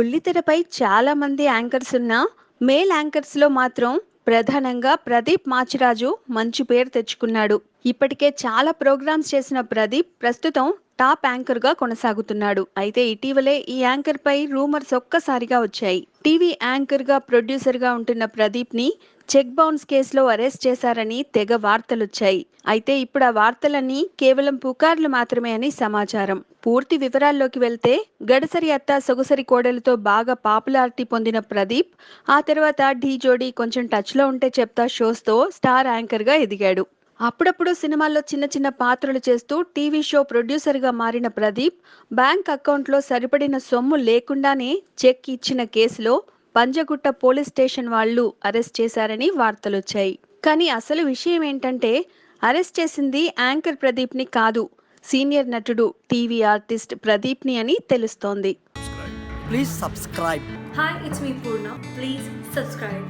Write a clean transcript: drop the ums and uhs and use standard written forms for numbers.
బుల్లితెరపై చాలా మంది యాంకర్స్ ఉన్నా మేల్ యాంకర్స్ లో మాత్రం ప్రధానంగా ప్రదీప్ మాచిరాజు మంచి పేరు తెచ్చుకున్నాడు. ఇప్పటికే చాలా ప్రోగ్రామ్స్ చేసిన ప్రదీప్ ప్రస్తుతం టాప్ యాంకర్ గా కొనసాగుతున్నాడు. అయితే ఇటీవలే ఈ యాంకర్ పై రూమర్స్ ఒక్కసారిగా వచ్చాయి. టీవీ యాంకర్ గా ప్రొడ్యూసర్ గా ఉంటున్న ప్రదీప్ ని చెక్ బౌన్స్ కేసులో అరెస్ట్ చేశారని తెగ వార్తలొచ్చాయి. అయితే ఇప్పుడు ఆ వార్తలన్నీ కేవలం పుకార్లు మాత్రమే అని సమాచారం. పూర్తి వివరాల్లోకి వెళ్తే గడసరి అత్త సొగసరి కోడలతో బాగా పాపులారిటీ పొందిన ప్రదీప్ ఆ తర్వాత ఢీ జోడీ, కొంచెం టచ్ లో ఉంటే చెప్తా షోస్ తో స్టార్ యాంకర్ గా ఎదిగాడు. అప్పుడప్పుడు సినిమాల్లో చిన్న చిన్న పాత్రలు చేస్తూ టీవీ షో ప్రొడ్యూసర్ గా మారిన ప్రదీప్ బ్యాంక్ అకౌంట్లో సరిపడిన సొమ్ము లేకుండానే చెక్ ఇచ్చిన కేసులో పంజగుట్ట పోలీస్ స్టేషన్ వాళ్ళు అరెస్ట్ చేశారని వార్తలొచ్చాయి. కానీ అసలు విషయం ఏంటంటే అరెస్ట్ చేసింది యాంకర్ ప్రదీప్ ని కాదు, సీనియర్ నటుడు టీవీ ఆర్టిస్ట్ ప్రదీప్ ని అని తెలుస్తోంది. Please subscribe. Hi, it's me Purna. Please subscribe.